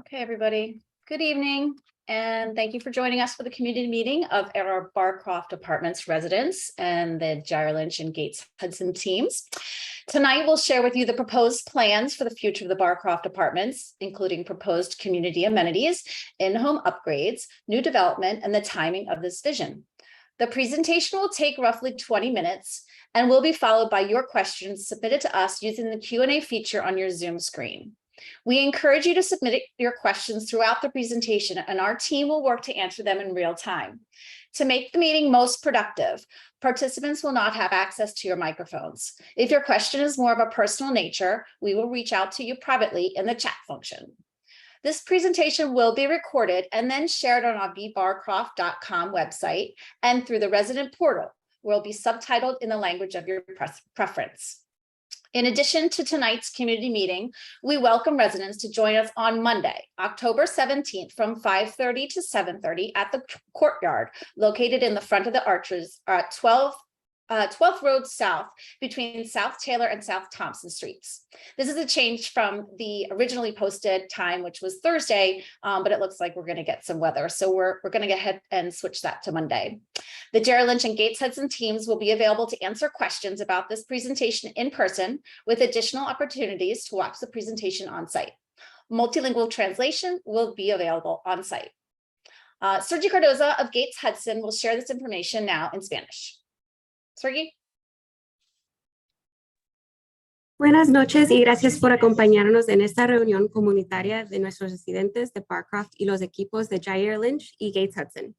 Okay, everybody. Good evening, and thank you for joining us for the community meeting of our Barcroft Apartments residents and the Jair Lynch and Gates Hudson teams. Tonight, we'll share with you the proposed plans for the future of the Barcroft Apartments, including proposed community amenities, in-home upgrades, new development, and the timing of this vision. The presentation will take roughly 20 minutes and will be followed by your questions submitted to us using the Q&A feature on your Zoom screen. We encourage you to submit your questions throughout the presentation, and our team will work to answer them in real time. To make the meeting most productive, participants will not have access to your microphones. If your question is more of a personal nature, we will reach out to you privately in the chat function. This presentation will be recorded and then shared on our bbarcroft.com website and through the resident portal, where it will be subtitled in the language of your preference. In addition to tonight's community meeting, we welcome residents to join us on Monday, October 17th from 5:30 to 7:30 at the courtyard located in the front of the Arches at 12th Road South between South Taylor and South Thompson Streets. This is a change from the originally posted time, which was Thursday, but it looks like we're going to get some weather. So we're going to go ahead and switch that to Monday. The Jair Lynch and Gates Hudson teams will be available to answer questions about this presentation in person with additional opportunities to watch the presentation on site. Multilingual translation will be available on site. Sergi Cardoza of Gates Hudson will share this information now in Spanish. Sergi. Buenas noches y gracias por acompañarnos en esta reunión comunitaria de nuestros residentes de Barcroft y los equipos de Jair Lynch y Gates Hudson.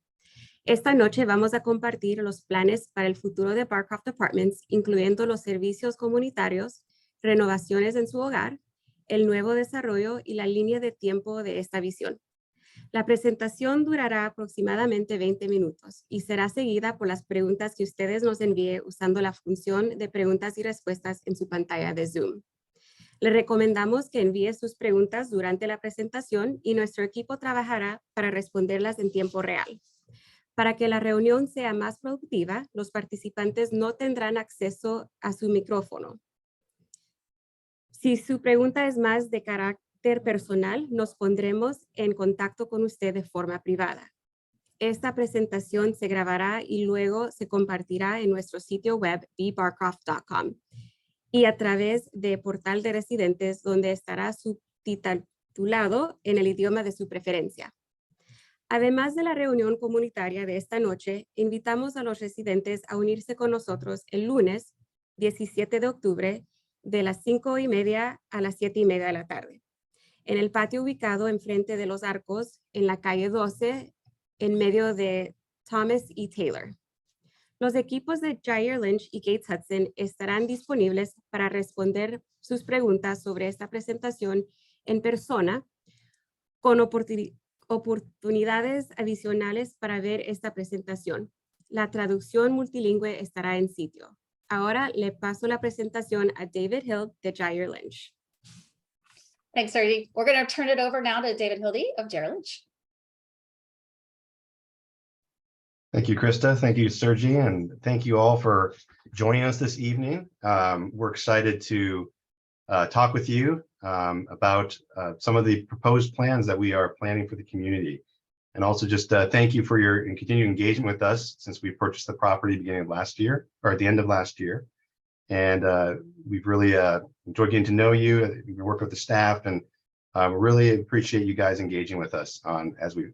Esta noche vamos a compartir los planes para el futuro de Barcroft Apartments, incluyendo los servicios comunitarios, renovaciones en su hogar, el nuevo desarrollo y la línea de tiempo de esta visión. La presentación durará aproximadamente 20 minutos y será seguida por las preguntas que ustedes nos envíen usando la función de preguntas y respuestas en su pantalla de Zoom. Le recomendamos que envíe sus preguntas durante la presentación y nuestro equipo trabajará para responderlas en tiempo real. Para que la reunión sea más productiva, los participantes no tendrán acceso a su micrófono. Si su pregunta es más de carácter personal, nos pondremos en contacto con usted de forma privada. Esta presentación se grabará y luego se compartirá en nuestro sitio web bbarcroft.com y a través de portal de residentes, donde estará subtitulado en el idioma de su preferencia. Además de la reunión comunitaria de esta noche, invitamos a los residentes a unirse con nosotros el lunes 17 de octubre de las 5:30 a las 7:30 de la tarde, en el patio ubicado enfrente de los Arcos en la calle 12, en medio de Thomas y Taylor. Los equipos de Jair Lynch y Gates Hudson estarán disponibles para responder sus preguntas sobre esta presentación en persona, con oportunidades adicionales para ver esta presentación. La traducción multilingüe estará en sitio. Ahora le paso la presentación a David Hill de Jair Lynch. Thanks, Sergi. We're going to turn it over now to David Hildy of Jair Lynch. Thank you, Krista. Thank you, Sergi, and thank you all for joining us this evening. We're excited to talk with you about some of the proposed plans that we are planning for the community. And also just thank you for your continued engagement with us since we purchased the property beginning of last year, or at the end of last year. And we've really enjoyed getting to know you. We work with the staff, and really appreciate you guys engaging with us as we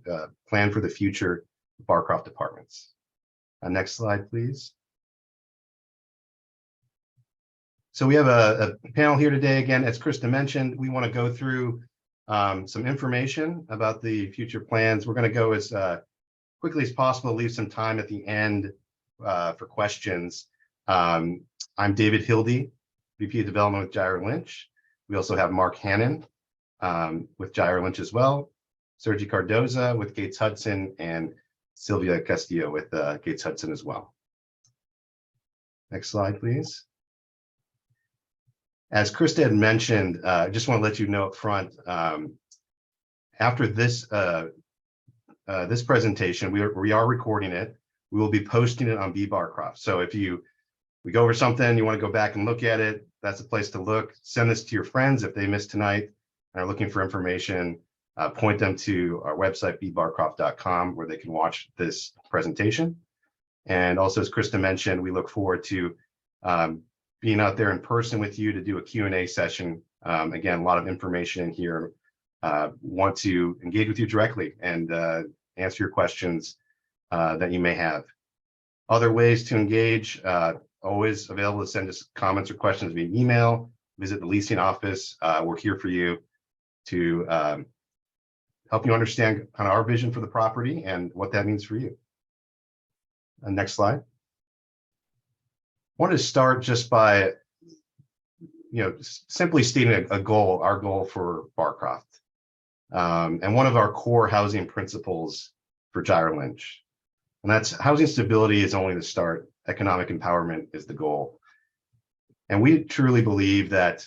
plan for the future of Barcroft Apartments. Next slide, please. So we have a panel here today. Again, as Krista mentioned, we want to go through some information about the future plans. We're going to go as quickly as possible, leave some time at the end for questions. I'm David Hildy, VP of Development with Jair Lynch. We also have Mark Hannon with Jair Lynch as well, Sergi Cardoza with Gates Hudson, and Sylvia Castillo with Gates Hudson as well. Next slide, please. As Krista had mentioned, I just want to let you know up front, after this this presentation, we are recording it. We will be posting it on bbarcroft. So if we go over something, you want to go back and look at it, that's a place to look. Send this to your friends if they missed tonight and are looking for information. point them to our website, bbarcroft.com, where they can watch this presentation. And also, as Krista mentioned, we look forward to being out there in person with you to do a Q&A session. Again, a lot of information in here. Want to engage with you directly and answer your questions that you may have. Other ways to engage, always available to send us comments or questions via email, visit the leasing office. We're here for you to help you understand kind of our vision for the property and what that means for you. Next slide. I wanted to start just by, simply stating a goal, our goal for Barcroft, and one of our core housing principles for Jair Lynch. And that's housing stability is only the start. Economic empowerment is the goal. And we truly believe that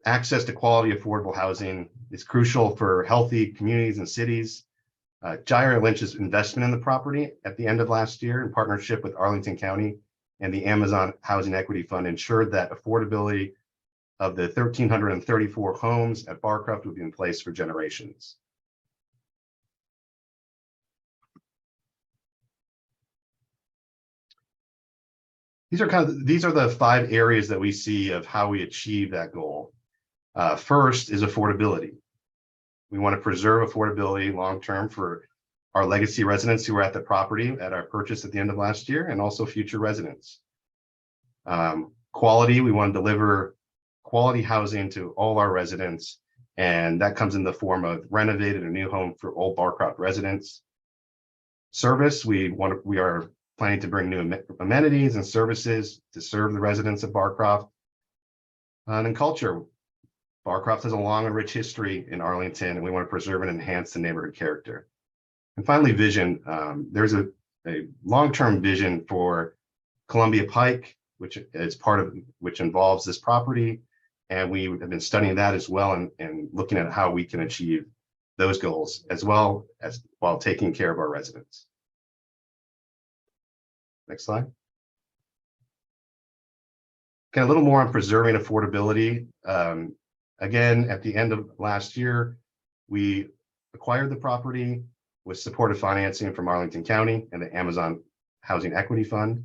access to quality, affordable housing is crucial for healthy communities and cities. Jair Lynch's investment in the property at the end of last year, in partnership with Arlington County and the Amazon Housing Equity Fund, ensured that affordability of the 1,334 homes at Barcroft would be in place for generations. These are the 5 areas that we see of how we achieve that goal. First is affordability. We want to preserve affordability long-term for our legacy residents who were at the property at our purchase at the end of last year, and also future residents. Quality, we want to deliver quality housing to all our residents, and that comes in the form of renovated a new home for all Barcroft residents. Service, we are planning to bring new amenities and services to serve the residents of Barcroft. And then culture, Barcroft has a long and rich history in Arlington, and we want to preserve and enhance the neighborhood character. And finally, vision. There's a long-term vision for Columbia Pike, which involves this property, and we have been studying that as well, and looking at how we can achieve those goals as well as while taking care of our residents. Next slide. Okay, a little more on preserving affordability. Again, at the end of last year, we acquired the property with supportive financing from Arlington County and the Amazon Housing Equity Fund.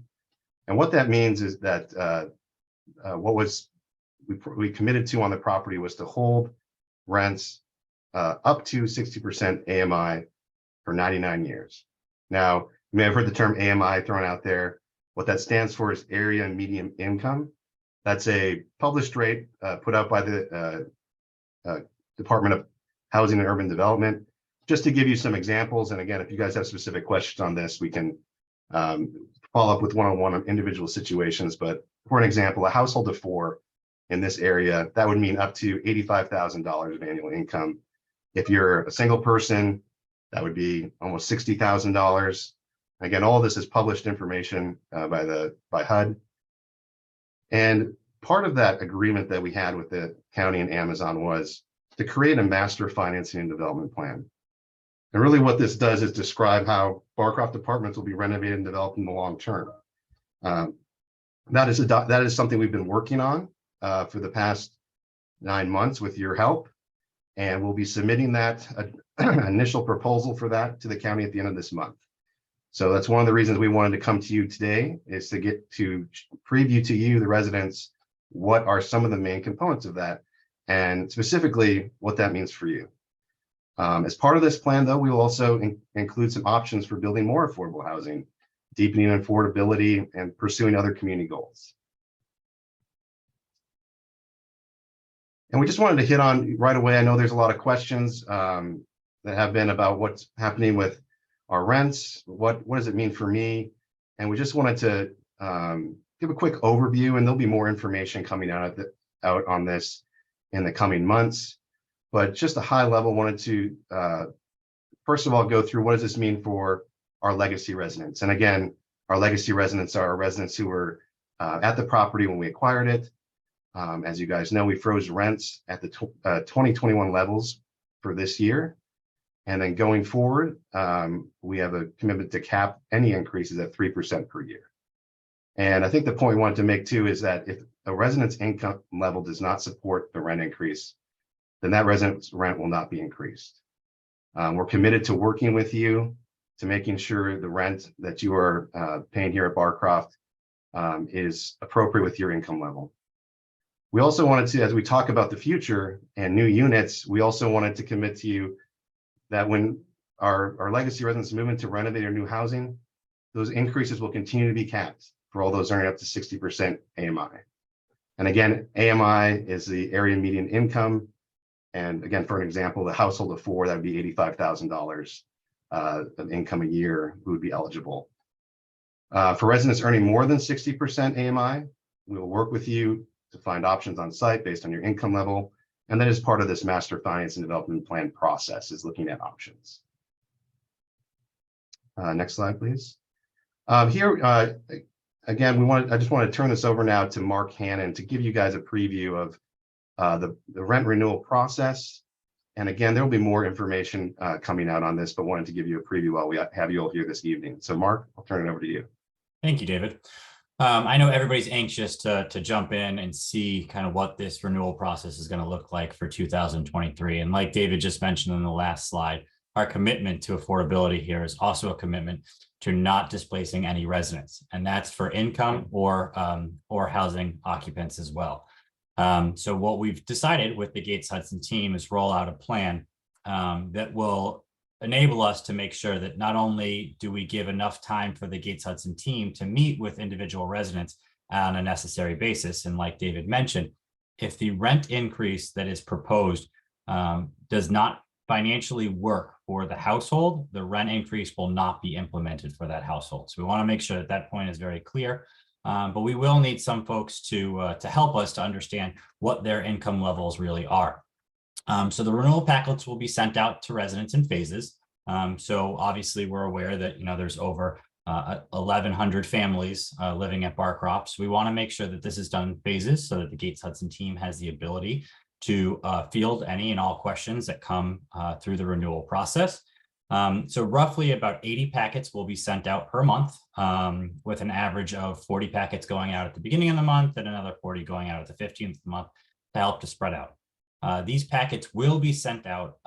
And what that means is that we committed to on the property was to hold rents up to 60% AMI for 99 years. Now, you may have heard the term AMI thrown out there. What that stands for is area and median income. That's a published rate put out by the Department of Housing and Urban Development. Just to give you some examples, and again, if you guys have specific questions on this, we can follow up with one-on-one on individual situations. But for an example, a household of 4 in this area, that would mean up to $85,000 of annual income. If you're a single person, that would be almost $60,000. Again, all of this is published information by HUD. And part of that agreement that we had with the county and Amazon was to create a master financing and development plan. And really what this does is describe how Barcroft Apartments will be renovated and developed in the long term. That is something we've been working on for the past 9 months with your help. And we'll be submitting that initial proposal for that to the county at the end of this month. So that's one of the reasons we wanted to come to you today, is to get to preview to you, the residents, what are some of the main components of that, and specifically what that means for you. As part of this plan, though, we will also include some options for building more affordable housing, deepening affordability, and pursuing other community goals. And we just wanted to hit on right away. I know there's a lot of questions that have been about what's happening with our rents. What does it mean for me? And we just wanted to give a quick overview, and there'll be more information coming out on this in the coming months. But just a high level, wanted to first of all go through what does this mean for our legacy residents. And again, our legacy residents are residents who were at the property when we acquired it. As you guys know, we froze rents at the 2021 levels for this year. And then going forward, we have a commitment to cap any increases at 3% per year. And I think the point we wanted to make too is that if a resident's income level does not support the rent increase, then that resident's rent will not be increased. We're committed to working with you to making sure the rent that you are paying here at Barcroft is appropriate with your income level. We also wanted to, as we talk about the future and new units, we also wanted to commit to you that when our legacy residents move into renovated or new housing, those increases will continue to be capped for all those earning up to 60% AMI. And again, AMI is the area median income. And again, for an example, the household of four, that would be $85,000 of income a year who would be eligible. For residents earning more than 60% AMI, we will work with you to find options on site based on your income level. And that is part of this master finance and development plan process, is looking at options. Next slide, please. Here, again, I just want to turn this over now to Mark Hannon to give you guys a preview of the rent renewal process. And again, there will be more information coming out on this, but wanted to give you a preview while we have you all here this evening. So Mark, I'll turn it over to you. Thank you, David. I know everybody's anxious to jump in and see kind of what this renewal process is going to look like for 2023. And like David just mentioned in the last slide, our commitment to affordability here is also a commitment to not displacing any residents, and that's for income or housing occupants as well. So what we've decided with the Gates Hudson team is roll out a plan that will enable us to make sure that not only do we give enough time for the Gates Hudson team to meet with individual residents on a necessary basis, and like David mentioned, if the rent increase that is proposed does not financially work for the household, the rent increase will not be implemented for that household. So we want to make sure that that point is very clear. But we will need some folks to help us to understand what their income levels really are. So the renewal packets will be sent out to residents in phases. So obviously we're aware that there's over 1,100 families living at Barcroft. So we want to make sure that this is done in phases so that the Gates Hudson team has the ability to field any and all questions that come through the renewal process. So roughly about 80 packets will be sent out per month, with an average of 40 packets going out at the beginning of the month and another 40 going out at the 15th of the month to help to spread out. These packets will be sent out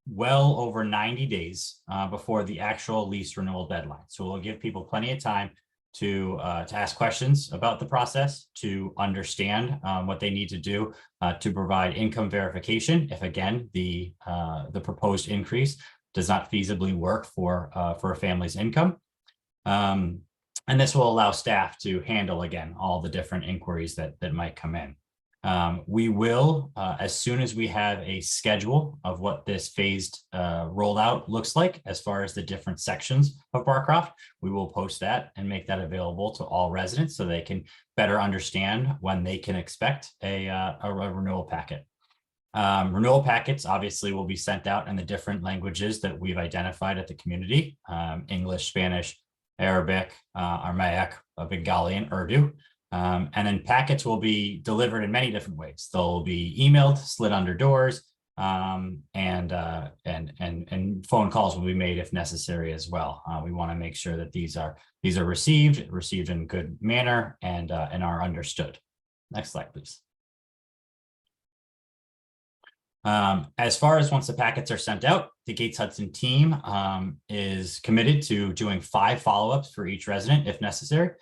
well over 90 days before the actual lease renewal deadline. So we'll give people plenty of time to ask questions about the process, to understand what they need to do to provide income verification if, again, the proposed increase does not feasibly work for a family's income. And this will allow staff to handle, again, all the different inquiries that might come in. We will, as soon as we have a schedule of what this phased rollout looks like, as far as the different sections of Barcroft, we will post that and make that available to all residents so they can better understand when they can expect a renewal packet. Renewal packets obviously will be sent out in the different languages that we've identified at the community: English, Spanish, Arabic, Aramaic, Bengali, and Urdu. And then packets will be delivered in many different ways. They'll be emailed, slid under doors, and phone calls will be made if necessary as well. We want to make sure that these are received in good manner and are understood. Next slide, please. As far as once the packets are sent out, the Gates Hudson team is committed to doing 5 follow-ups for each resident if necessary,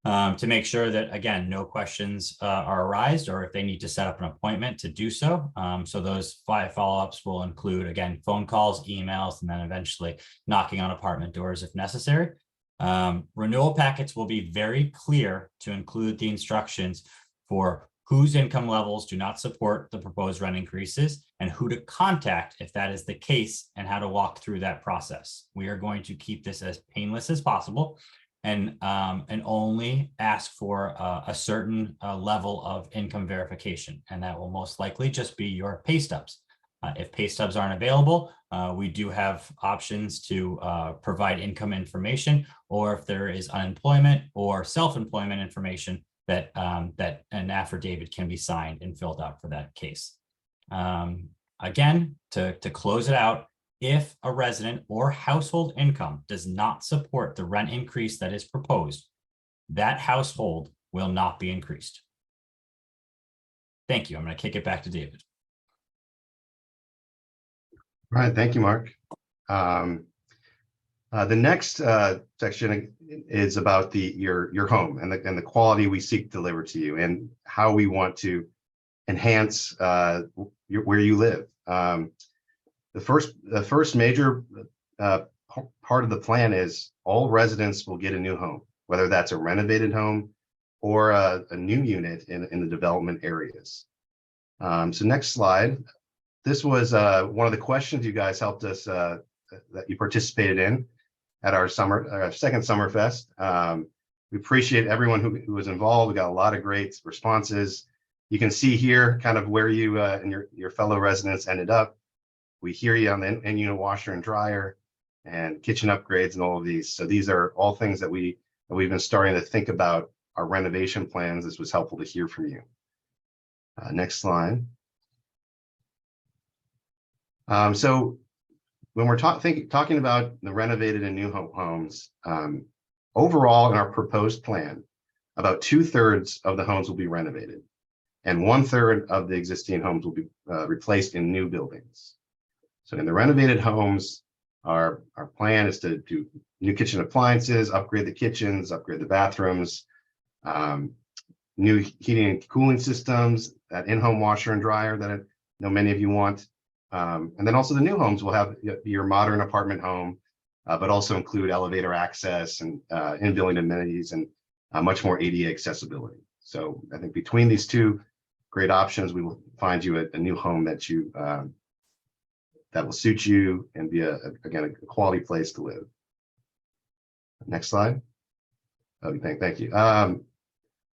to make sure that, again, no questions are arised, or if they need to set up an appointment to do so. So those 5 follow-ups will include, again, phone calls, emails, and then eventually knocking on apartment doors if necessary. Renewal packets will be very clear to include the instructions for whose income levels do not support the proposed rent increases and who to contact if that is the case, and how to walk through that process. We are going to keep this as painless as possible, and only ask for a certain level of income verification, and that will most likely just be your pay stubs. If pay stubs aren't available, we do have options to provide income information, or if there is unemployment or self-employment information, that an affidavit can be signed and filled out for that case. Again, to close it out, if a resident or household income does not support the rent increase that is proposed, that household will not be increased. Thank you. I'm going to kick it back to David. All right, thank you, Mark. The next section is about your home and the quality we seek to deliver to you and how we want to enhance where you live. The first major part of the plan is all residents will get a new home, whether that's a renovated home or a new unit in the development areas. So next slide. This was one of the questions you guys helped us that you participated in at our second Summer Fest. We appreciate everyone who was involved. We got a lot of great responses. You can see here kind of where you and your fellow residents ended up. We hear you on the in-unit washer and dryer and kitchen upgrades and all of these. So these are all things that we've been starting to think about our renovation plans. This was helpful to hear from you. Next slide. So when we're talking about the renovated and new homes, overall in our proposed plan, about 2/3 of the homes will be renovated and 1/3 of the existing homes will be replaced in new buildings. So in the renovated homes, our plan is to do new kitchen appliances, upgrade the kitchens, upgrade the bathrooms, new heating and cooling systems, that in-home washer and dryer that I know many of you want. And then also the new homes will have your modern apartment home, but also include elevator access and in-building amenities and much more ADA accessibility. So I think between these two great options, we will find you a new home that that will suit you and be again a quality place to live. Next slide. Okay, thank you.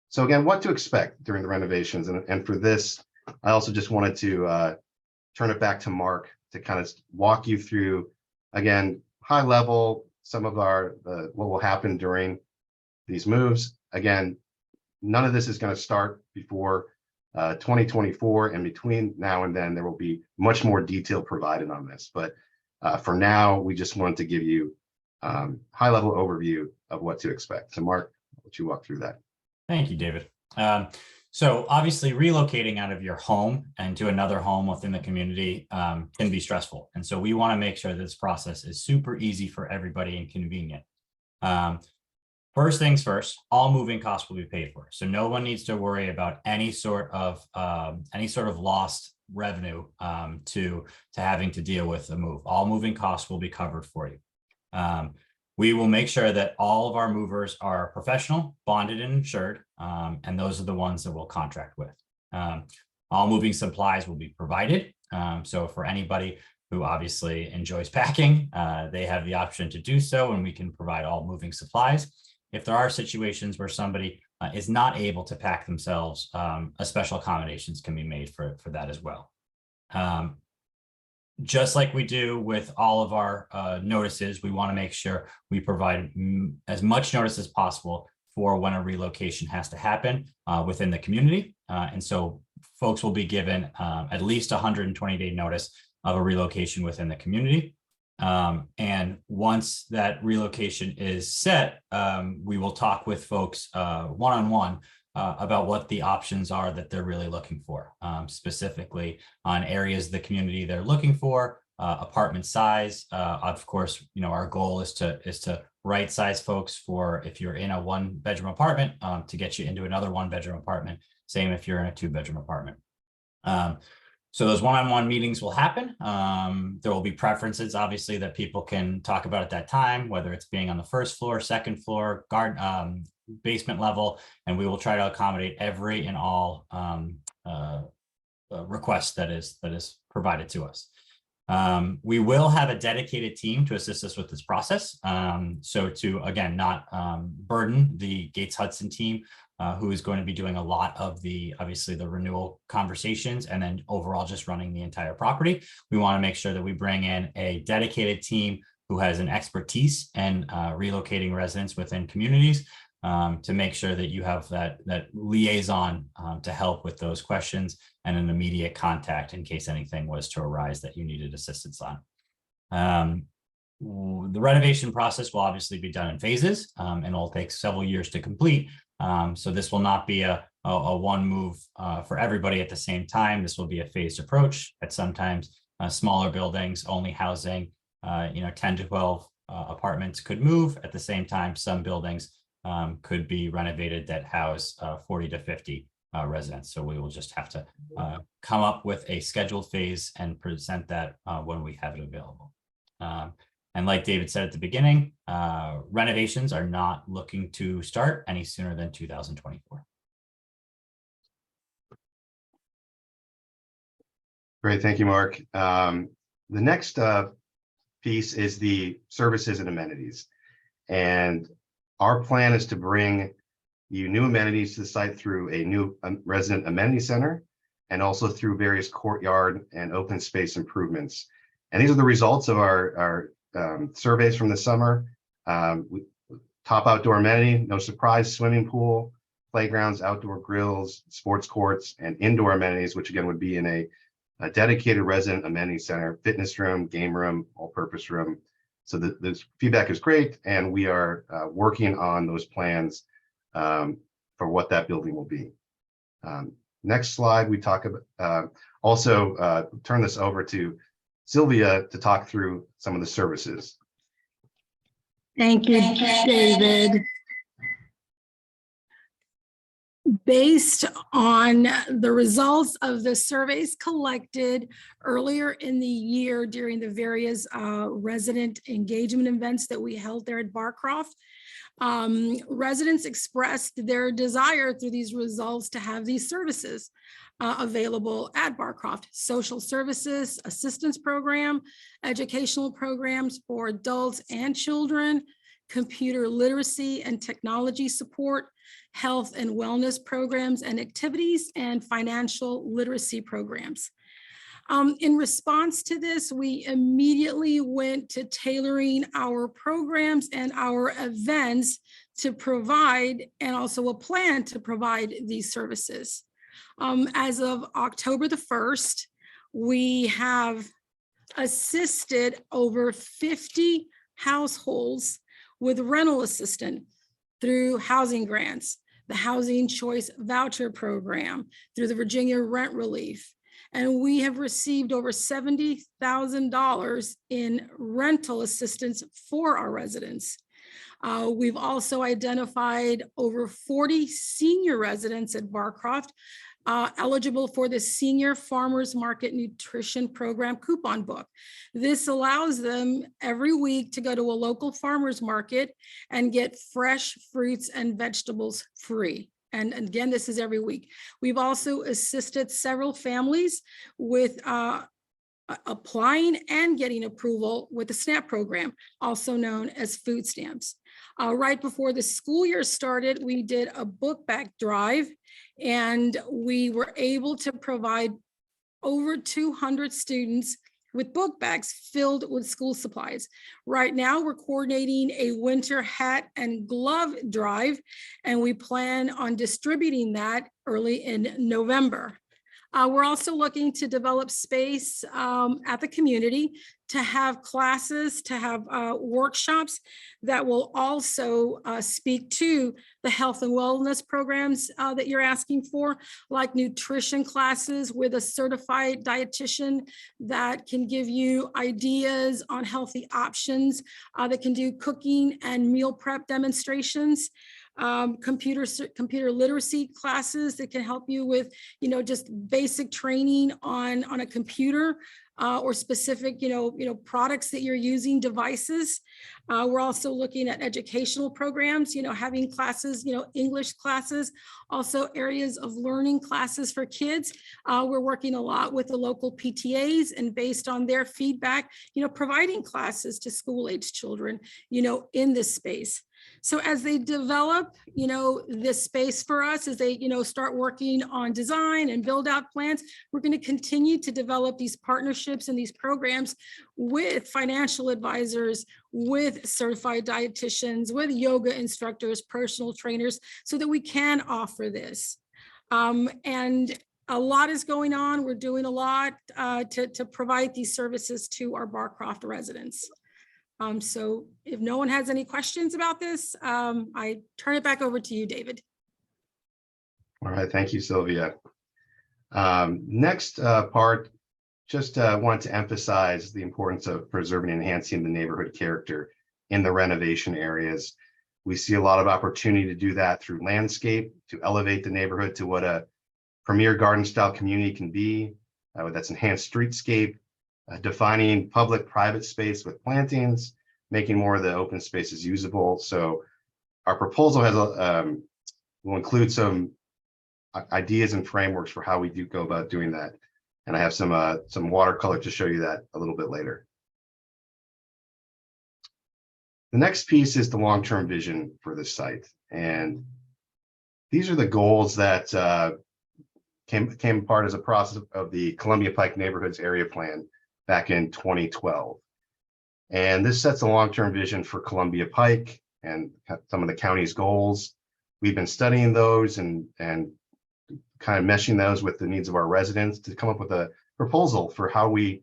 So again, what to expect during the renovations, and for this, I also just wanted to turn it back to Mark to kind of walk you through, again, high level, some of what will happen during these moves. Again, none of this is going to start before 2024, and between now and then, there will be much more detail provided on this. But for now, we just wanted to give you high level overview of what to expect. So Mark, I'll let you walk through that. Thank you, David. So obviously relocating out of your home and to another home within the community can be stressful. And so we want to make sure that this process is super easy for everybody and convenient. First things first, all moving costs will be paid for. So no one needs to worry about any sort of lost revenue to having to deal with the move. All moving costs will be covered for you. We will make sure that all of our movers are professional, bonded, and insured, and those are the ones that we'll contract with. All moving supplies will be provided. So for anybody who obviously enjoys packing, they have the option to do so, and we can provide all moving supplies. If there are situations where somebody is not able to pack themselves, a special accommodations can be made for that as well. Just like we do with all of our notices, we want to make sure we provide as much notice as possible for when a relocation has to happen within the community. And so folks will be given at least 120-day notice of a relocation within the community. And once that relocation is set, we will talk with folks one-on-one about what the options are that they're really looking for, specifically on areas of the community they're looking for, apartment size. Of course, our goal is to right size folks for if you're in a 1-bedroom apartment to get you into another 1-bedroom apartment. Same if you're in a 2-bedroom apartment. So those one-on-one meetings will happen. There will be preferences, obviously, that people can talk about at that time, whether it's being on the first floor, second floor, basement level, and we will try to accommodate every and all requests that is provided to us. We will have a dedicated team to assist us with this process. So to, again, not burden the Gates Hudson team, who is going to be doing a lot of obviously the renewal conversations and then overall just running the entire property. We want to make sure that we bring in a dedicated team who has an expertise in relocating residents within communities to make sure that you have that liaison to help with those questions and an immediate contact in case anything was to arise that you needed assistance on. The renovation process will obviously be done in phases and it'll take several years to complete. So this will not be a one move for everybody at the same time. This will be a phased approach. At sometimes smaller buildings only housing 10 to 12 apartments could move. At the same time, some buildings could be renovated that house 40 to 50 residents. So we will just have to come up with a scheduled phase and present that when we have it available. And like David said at the beginning, renovations are not looking to start any sooner than 2024. Great, thank you, Mark. The next piece is the services and amenities. And our plan is to bring you new amenities to the site through a new resident amenity center and also through various courtyard and open space improvements. And these are the results of our surveys from the summer. Top outdoor amenity, no surprise, swimming pool, playgrounds, outdoor grills, sports courts, and indoor amenities, which again would be in a dedicated resident amenity center, fitness room, game room, all-purpose room. So the feedback is great, and we are working on those plans for what that building will be. Next slide, we talk about also turn this over to Sylvia to talk through some of the services. Thank you, David. Based on the results of the surveys collected earlier in the year during the various resident engagement events that we held there at Barcroft, residents expressed their desire through these results to have these services available at Barcroft: social services, assistance program, educational programs for adults and children, computer literacy and technology support, health and wellness programs and activities, and financial literacy programs. In response to this, we immediately went to tailoring our programs and our events to provide, and also a plan to provide these services. As of October the 1st, we have assisted over 50 households with rental assistance through housing grants, the Housing Choice Voucher Program, through the Virginia Rent Relief. And we have received over $70,000 in rental assistance for our residents. We've also identified over 40 senior residents at Barcroft eligible for the Senior Farmers Market Nutrition Program coupon book. This allows them every week to go to a local farmer's market and get fresh fruits and vegetables free. And again, this is every week. We've also assisted several families with applying and getting approval with the SNAP program, also known as food stamps. Right before the school year started, we did a book bag drive, and we were able to provide over 200 students with book bags filled with school supplies. Right now, we're coordinating a winter hat and glove drive, and we plan on distributing that early in November. We're also looking to develop space at the community to have classes, to have workshops that will also speak to the health and wellness programs that you're asking for, like nutrition classes with a certified dietitian that can give you ideas on healthy options, that can do cooking and meal prep demonstrations. Computer literacy classes that can help you with, just basic training on a computer or specific, products that you're using, devices. We're also looking at educational programs, having classes, English classes, also areas of learning classes for kids. We're working a lot with the local PTAs, and based on their feedback, providing classes to school-age children, in this space. So as they develop, this space for us, as they, start working on design and build out plans, we're going to continue to develop these partnerships and these programs with financial advisors, with certified dietitians, with yoga instructors, personal trainers, so that we can offer this. And a lot is going on. We're doing a lot to provide these services to our Barcroft residents. So if no one has any questions about this, I turn it back over to you, David. All right, thank you, Sylvia. Next part just wanted to emphasize the importance of preserving and enhancing the neighborhood character in the renovation areas. We see a lot of opportunity to do that through landscape, to elevate the neighborhood to what a premier garden style community can be. That's enhanced streetscape, defining public-private space with plantings, making more of the open spaces usable. So our proposal has will include some ideas and frameworks for how we do go about doing that. And I have some watercolor to show you that a little bit later. The next piece is the long-term vision for this site. And these are the goals that came apart as a process of the Columbia Pike Neighborhoods Area Plan back in 2012. And this sets a long-term vision for Columbia Pike and some of the county's goals. We've been studying those and kind of meshing those with the needs of our residents to come up with a proposal for how we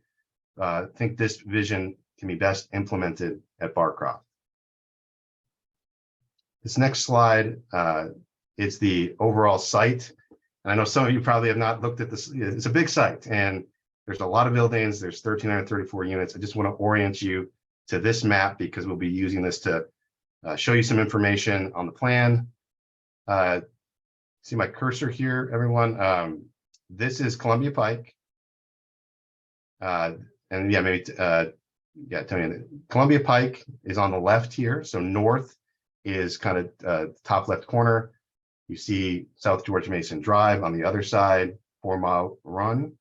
think this vision can be best implemented at Barcroft. This next slide is the overall site. And I know some of you probably have not looked at this. It's a big site and there's a lot of buildings. There's 1,334 units. I just want to orient you to this map because we'll be using this to show you some information on the plan. See my cursor here, everyone. This is Columbia Pike. And yeah, maybe, yeah, Tony, Columbia Pike is on the left here. So north is kind of top left corner. You see South George Mason Drive on the other side, 4 Mile Run.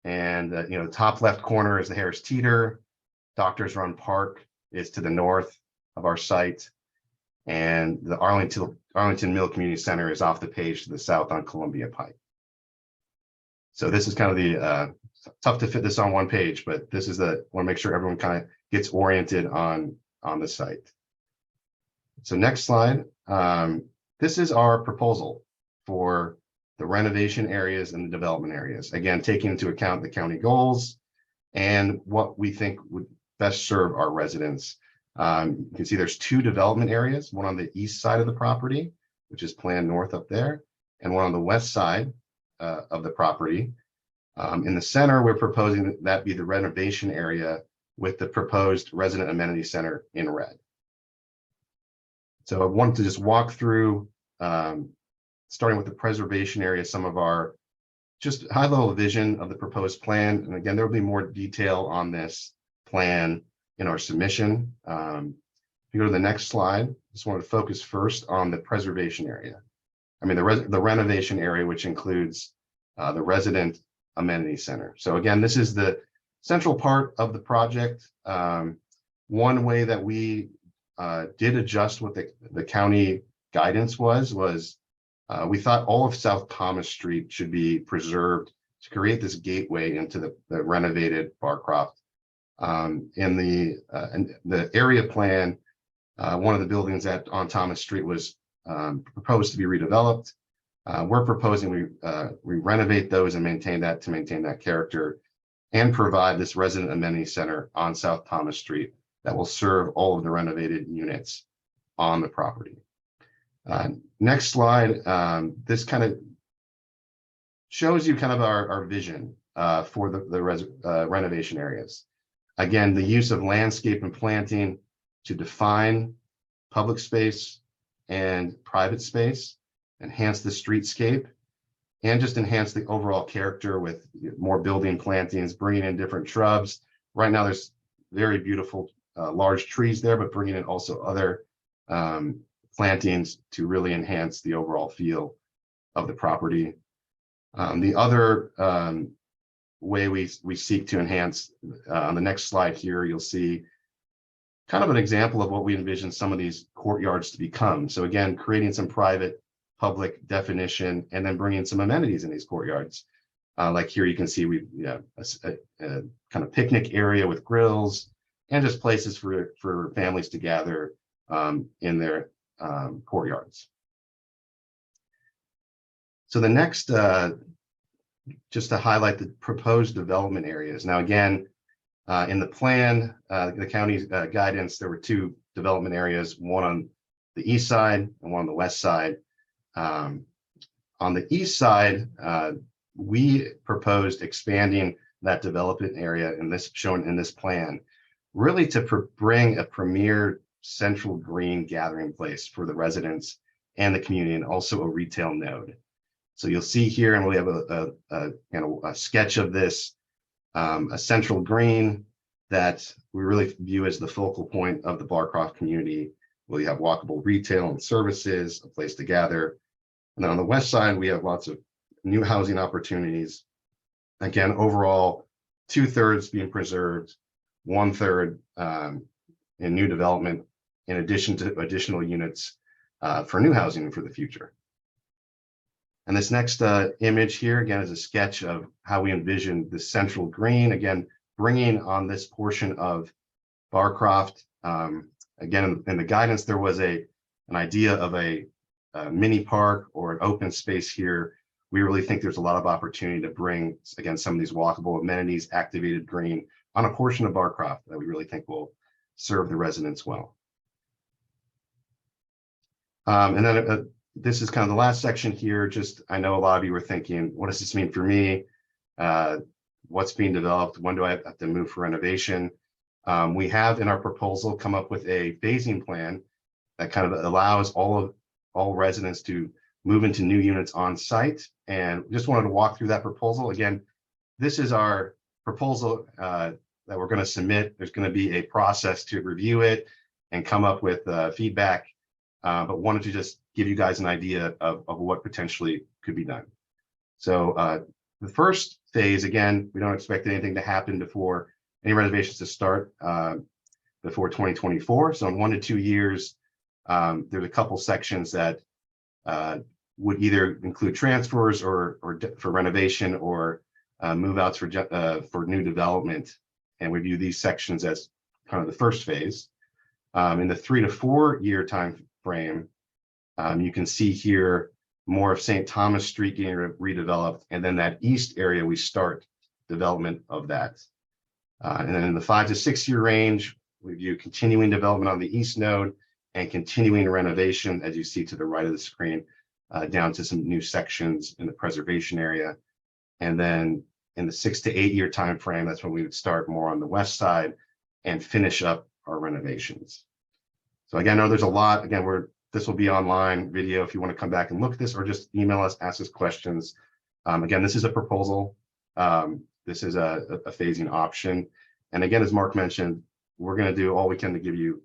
And, you know, top left corner is the Harris Teeter. Doctors Run Park is to the north of our site. And the Arlington Mill Community Center is off the page to the south on Columbia Pike. So this is kind of the, tough to fit this on one page, but this is the, want to make sure everyone kind of gets oriented on the site. So next slide. This is our proposal for the renovation areas and the development areas. Again, taking into account the county goals and what we think would best serve our residents. You can see there's 2 development areas, one on the east side of the property, which is planned north up there, and one on the west side of the property. In the center, we're proposing that be the renovation area with the proposed resident amenity center in red. So I wanted to just walk through, starting with the preservation area, some of our just high-level vision of the proposed plan. And again, there will be more detail on this plan in our submission. If you go to the next slide, just wanted to focus first on the preservation area. I mean, the renovation area, which includes the resident amenity center. So again, this is the central part of the project. One way that we did adjust what the county guidance was we thought all of South Thomas Street should be preserved to create this gateway into the renovated Barcroft. In the area plan, one of the buildings on Thomas Street was proposed to be redeveloped. We're proposing we renovate those and maintain that character and provide this resident amenity center on South Thomas Street that will serve all of the renovated units on the property. Next slide. This kind of shows you kind of our vision for the renovation areas. Again, the use of landscape and planting to define public space and private space, enhance the streetscape, and just enhance the overall character with more building plantings, bringing in different shrubs. Right now, there's very beautiful large trees there, but bringing in also other plantings to really enhance the overall feel of the property. The other way we seek to enhance, on the next slide here, you'll see kind of an example of what we envision some of these courtyards to become. So again, creating some private public definition and then bringing some amenities in these courtyards. Like here you can see we a kind of picnic area with grills and just places for families to gather in their courtyards. So the next, just to highlight the proposed development areas. Now, again, in the plan, the county's guidance, there were 2 development areas, one on the east side and one on the west side. On the east side, we proposed expanding that development area in this shown in this plan, really to bring a premier central green gathering place for the residents and the community, and also a retail node. So you'll see here, and we have a sketch of this, a central green that we really view as the focal point of the Barcroft community, where you have walkable retail and services, a place to gather. And then on the west side, we have lots of new housing opportunities. Again, overall, 2/3 being preserved, 1/3 in new development, in addition to additional units for new housing for the future. And this next image here, again, is a sketch of how we envision the central green, again, bringing on this portion of Barcroft. Again, in the guidance, there was an idea of a mini park or an open space here. We really think there's a lot of opportunity to bring, again, some of these walkable amenities, activated green on a portion of Barcroft that we really think will serve the residents well. And then this is kind of the last section here. Just, I know a lot of you were thinking, what does this mean for me? What's being developed? When do I have to move for renovation? We have in our proposal come up with a phasing plan that kind of allows all residents to move into new units on site. And just wanted to walk through that proposal. Again, this is our proposal that we're going to submit. There's going to be a process to review it and come up with feedback, but wanted to just give you guys an idea of what potentially could be done. So the first phase, again, we don't expect anything to happen before any renovations to start before 2024. So in 1 to 2 years, there's a couple sections that would either include transfers or for renovation or move outs for new development. And we view these sections as kind of the first phase. In the 3 to 4 year time frame, you can see here more of St. Thomas Street getting redeveloped, and then that east area, we start development of that. And then in the 5 to 6 year range, we view continuing development on the east node and continuing renovation, as you see to the right of the screen, down to some new sections in the preservation area. And then in the 6 to 8 year time frame, that's when we would start more on the west side and finish up our renovations. So again, I know there's a lot. Again, this will be online video if you want to come back and look at this, or just email us, ask us questions. Again, this is a proposal. This is a phasing option. And again, as Mark mentioned, we're going to do all we can to give you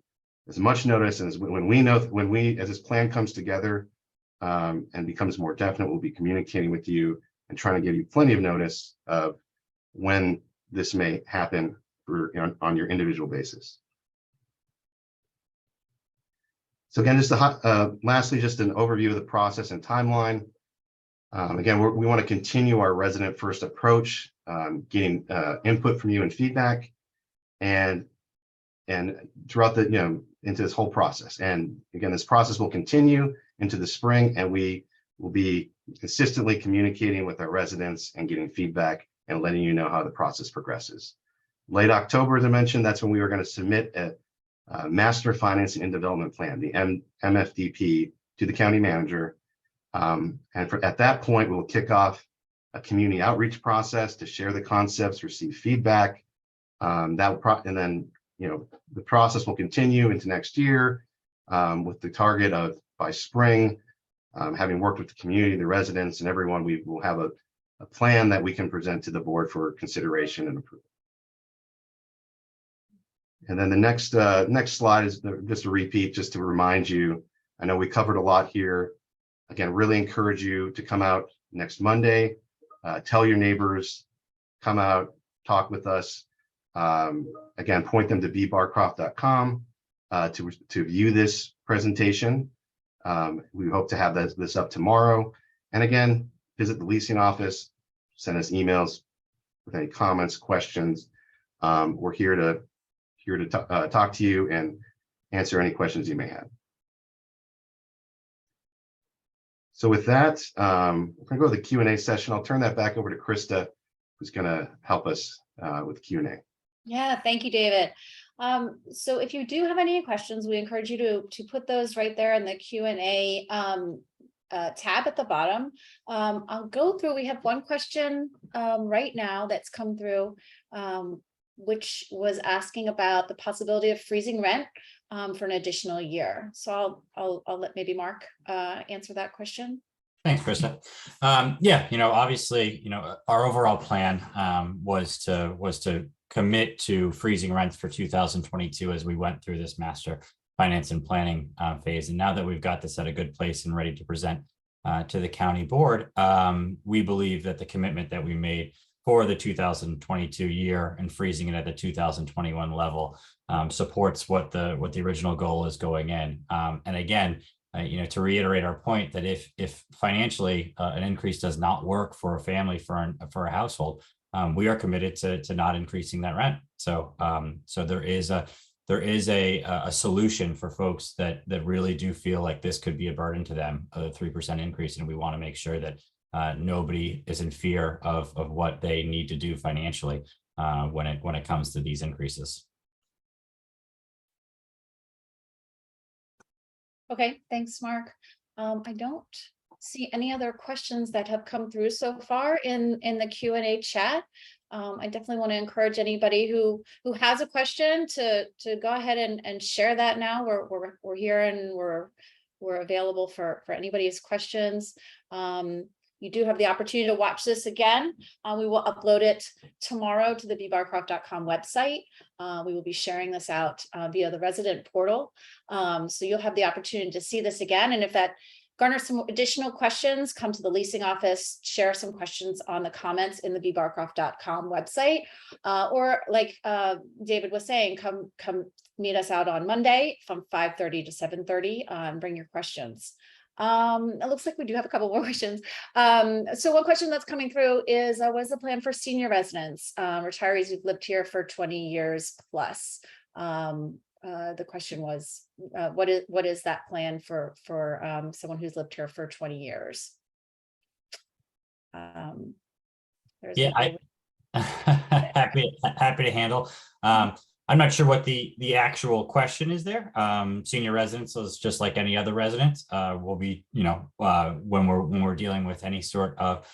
as much notice. And as this plan comes together and becomes more definite, we'll be communicating with you and trying to give you plenty of notice of when this may happen on your individual basis. So again, just lastly, just an overview of the process and timeline. Again, we want to continue our resident first approach, getting input from you and feedback, and throughout into this whole process. And again, this process will continue into the spring, and we will be consistently communicating with our residents and getting feedback and letting you know how the process progresses. Late October, as I mentioned, that's when we are going to submit a Master Financing and Development Plan, the MFDP, to the county manager. And at that point, we'll kick off a community outreach process to share the concepts, receive feedback. And then the process will continue into next year with the target of by spring, having worked with the community, the residents, and everyone, we will have a plan that we can present to the board for consideration and approval. And then the next slide is just a repeat, just to remind you. I know we covered a lot here. Again, really encourage you to come out next Monday, tell your neighbors, come out, talk with us. Again, point them to bbarcroft.com to view this presentation. We hope to have this up tomorrow. And again, visit the leasing office, send us emails with any comments, questions. We're here to talk to you and answer any questions you may have. So with that, we're going to go to the Q&A session. I'll turn that back over to Krista, who's going to help us with Q&A. Yeah, thank you, David. So if you do have any questions, we encourage you to put those right there in the Q&A. tab at the bottom. I'll go through, we have one question right now that's come through, which was asking about the possibility of freezing rent for an additional year. So I'll let maybe Mark answer that question. Thanks, Krista. Yeah, obviously, our overall plan was to commit to freezing rents for 2022 as we went through this master finance and planning phase. And now that we've got this at a good place and ready to present to the county board, we believe that the commitment that we made for the 2022 year and freezing it at the 2021 level supports what the original goal is going in. And again, to reiterate our point that if financially an increase does not work for a family, for a household, we are committed to not increasing that rent. So there is a solution for folks that really do feel like this could be a burden to them, a 3% increase, and we want to make sure that nobody is in fear of what they need to do financially when it comes to these increases. Okay, thanks, Mark. I don't see any other questions that have come through so far in the Q&A chat. I definitely want to encourage anybody who has a question to go ahead and share that now. We're here and we're available for anybody's questions. You do have the opportunity to watch this again. We will upload it tomorrow to the bbarcroft.com website. We will be sharing this out via the resident portal. So you'll have the opportunity to see this again. And if that garners some additional questions, come to the leasing office, share some questions on the comments in the bbarcroft.com website. Or like David was saying, come meet us out on Monday from 5:30 to 7:30 and bring your questions. It looks like we do have a couple more questions. So one question that's coming through is, what is the plan for senior residents, retirees who've lived here for 20 years plus? The question was, what is that plan for someone who's lived here for 20 years? Yeah, happy to handle. I'm not sure what the actual question is there. Senior residents is just like any other resident. Will be, when we're dealing with any sort of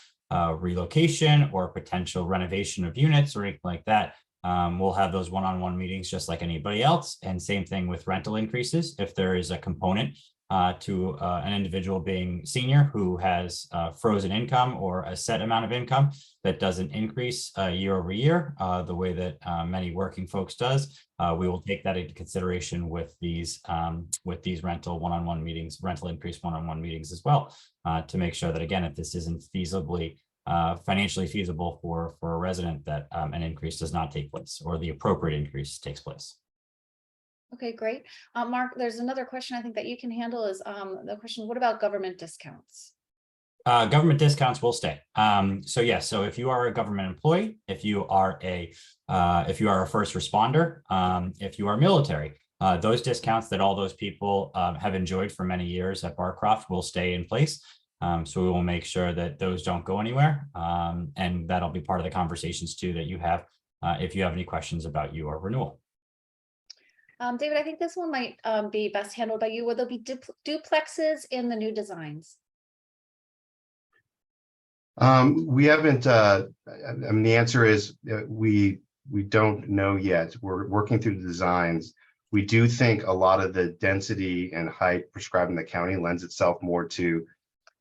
relocation or potential renovation of units or anything like that, we'll have those one-on-one meetings just like anybody else. And same thing with rental increases. If there is a component to an individual being senior who has frozen income or a set amount of income that doesn't increase year over year, the way that many working folks does, we will take that into consideration with these rental one-on-one meetings, rental increase one-on-one meetings as well, to make sure that, again, if this isn't financially feasible for a resident, that an increase does not take place or the appropriate increase takes place. Okay, great. Mark, there's another question I think that you can handle is the question, what about government discounts? Government discounts will stay. So yes, so if you are a government employee, if you are a first responder, if you are military, those discounts that all those people have enjoyed for many years at Barcroft will stay in place. So we will make sure that those don't go anywhere. And that'll be part of the conversations too that you have if you have any questions about your renewal. David, I think this one might be best handled by you. Will there be duplexes in the new designs? We haven't, the answer is we don't know yet. We're working through the designs. We do think a lot of the density and height prescribed in the county lends itself more to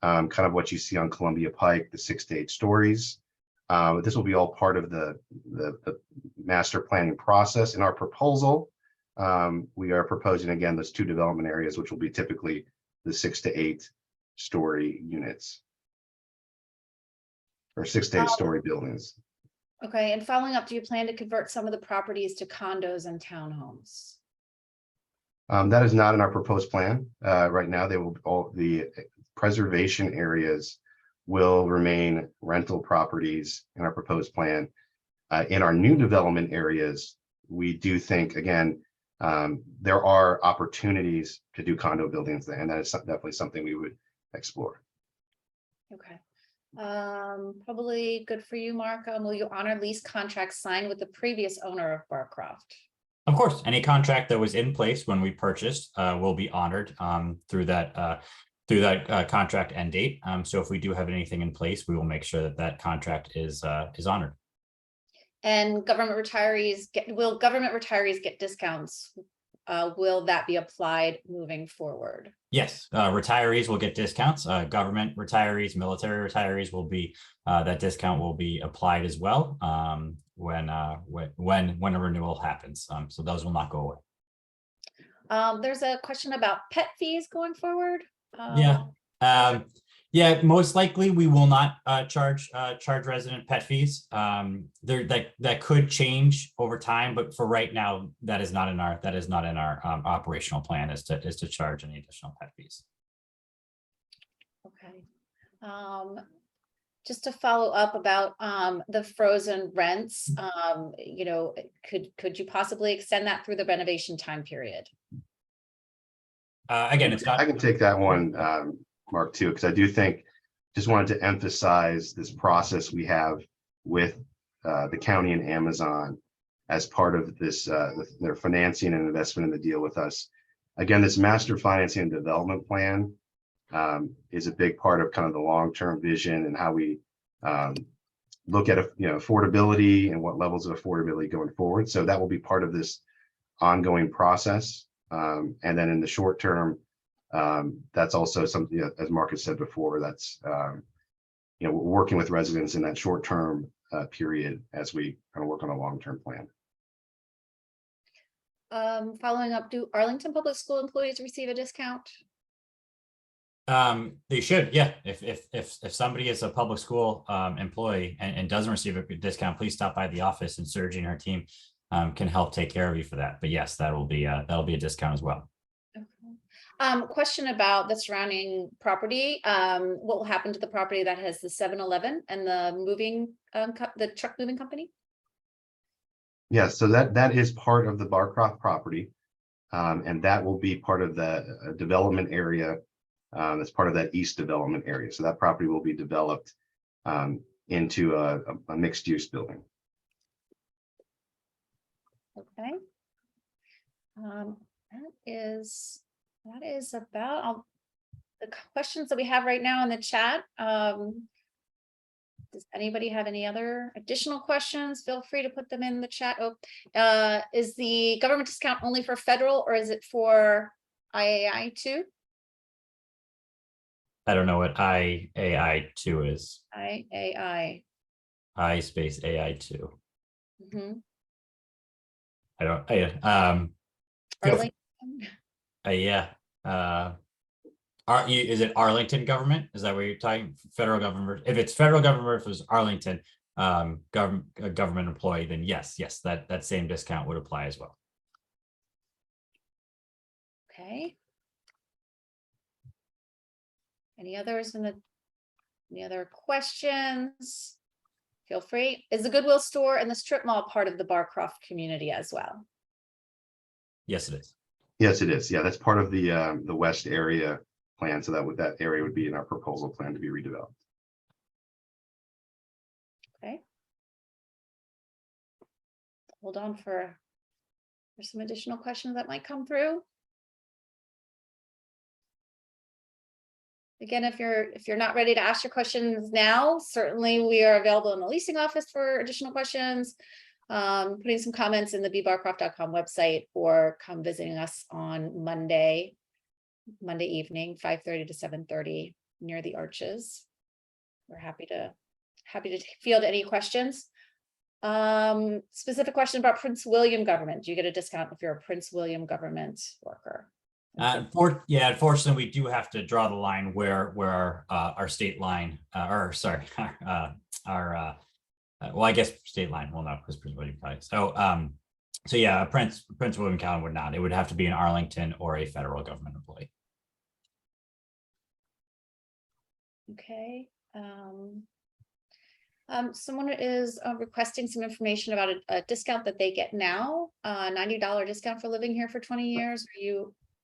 kind of what you see on Columbia Pike, the 6 to 8 stories. This will be all part of the master planning process. In our proposal, we are proposing, again, those 2 development areas, which will be typically the 6 to 8 story units or 6 to 8 story buildings. Okay, and following up, do you plan to convert some of the properties to condos and townhomes? That is not in our proposed plan. Right now, the preservation areas will remain rental properties in our proposed plan. In our new development areas, we do think, again, there are opportunities to do condo buildings there, and that is definitely something we would explore. Okay. Probably good for you, Mark. Will you honor lease contracts signed with the previous owner of Barcroft? Of course, any contract that was in place when we purchased will be honored through that through that contract end date. So if we do have anything in place, we will make sure that that contract is honored. And will government retirees get discounts? Will that be applied moving forward? Yes, retirees will get discounts. Government retirees, military retirees will be that discount will be applied as well when a renewal happens. So those will not go away. There's a question about pet fees going forward. Yeah, most likely we will not charge resident pet fees. That could change over time, but for right now, that is not in our operational plan is to charge any additional pet fees. Okay. Just to follow up about the frozen rents, could you possibly extend that through the renovation time period? Again, it's not. I can take that one, Mark, too, because I do think, just wanted to emphasize this process we have with the county and Amazon as part of this, their financing and investment in the deal with us. Again, this master financing and development plan is a big part of kind of the long-term vision and how we look at affordability and what levels of affordability going forward. So that will be part of this ongoing process. And then in the short term, that's also something, as Marcus said before, that's we're working with residents in that short term period as we kind of work on a long-term plan. Following up, do Arlington Public School employees receive a discount? They should, yeah. If somebody is a public school employee and doesn't receive a discount, please stop by the office, and Sergi and her team can help take care of you for that. But yes, that'll be a discount as well. Okay. Question about the surrounding property. What will happen to the property that has the 7-Eleven and the truck moving company? Yes, so that is part of the Barcroft property, and that will be part of the development area. That's part of that east development area. So that property will be developed into a mixed-use building. Okay. That is about the questions that we have right now in the chat. Does anybody have any other additional questions? Feel free to put them in the chat. Is the government discount only for federal, or is it for IAI too? I don't know what IAI2 is. IAI. I space AI2. Mm-hmm. I don't. Yeah. Is it Arlington government? Is that what you're talking? Federal government? If it's federal government versus Arlington government employee, then yes, that same discount would apply as well. Okay. Any others any other questions? Feel free. Is the Goodwill store and the strip mall part of the Barcroft community as well? Yes, it is. Yes, it is. Yeah, that's part of the west area plan. So that area would be in our proposal plan to be redeveloped. Okay. Hold on for some additional questions that might come through. Again, if you're not ready to ask your questions now, certainly we are available in the leasing office for additional questions. Putting some comments in the bbarcroft.com website, or come visiting us on Monday evening, 5:30 to 7:30 near the Arches. We're happy to field any questions. Specific question about Prince William government. Do you get a discount if you're a Prince William government worker? Unfortunately, we do have to draw the line where our state line, well, I guess state line. Well, no, because Prince William County. So yeah, Prince William County would not. It would have to be an Arlington or a federal government employee. Okay. Someone is requesting some information about a discount that they get now, $90 discount for living here for 20 years.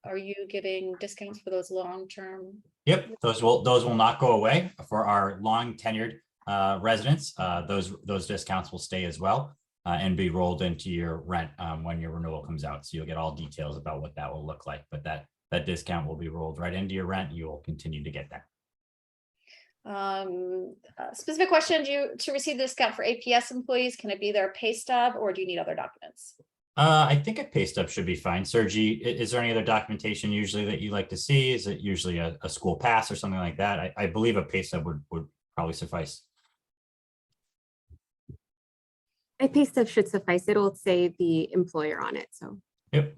Are you giving discounts for those long-term? Yep, those will not go away for our long tenured residents. Those discounts will stay as well and be rolled into your rent when your renewal comes out. So you'll get all details about what that will look like. But that that discount will be rolled right into your rent. You will continue to get that. Specific question, to receive the discount for APS employees, can it be their pay stub or do you need other documents? I think a pay stub should be fine. Sergi, is there any other documentation usually that you like to see? Is it usually a school pass or something like that? I believe a pay stub would probably suffice. A pay stub should suffice. It'll say the employer on it, so. Yep.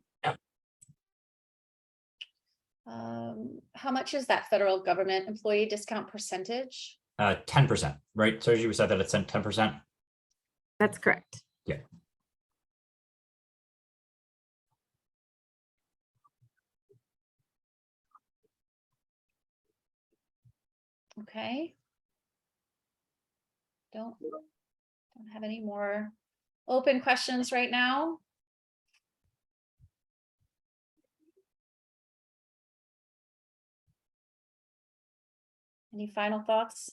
How much is that federal government employee discount percentage? 10%, right? Sergi, we said that it's 10%. That's correct. Yeah. Okay. Don't have any more open questions right now. Any final thoughts?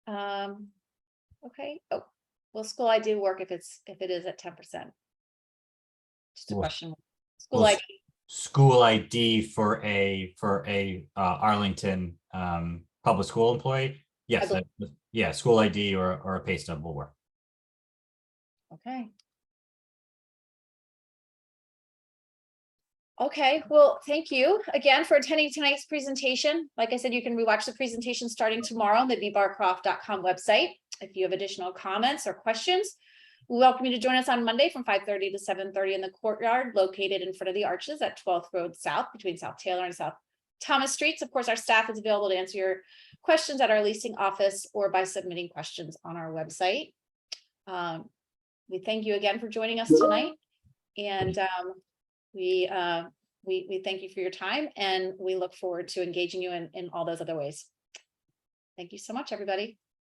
Okay. Oh, will school ID work if it is at 10%? Just a Well, question. School well, ID. School ID for a Arlington public school employee. Yes, yeah, school ID or a pay stub will work. Okay. Okay, well, thank you again for attending tonight's presentation. Like I said, you can rewatch the presentation starting tomorrow on the bbarcroft.com website. If you have additional comments or questions, we welcome you to join us on Monday from 5:30 to 7:30 in the courtyard located in front of the arches at 12th Road South between South Taylor and South Thomas Streets. Of course, our staff is available to answer your questions at our leasing office or by submitting questions on our website. We thank you again for joining us tonight, and we thank you for your time, and we look forward to engaging you in all those other ways. Thank you so much, everybody.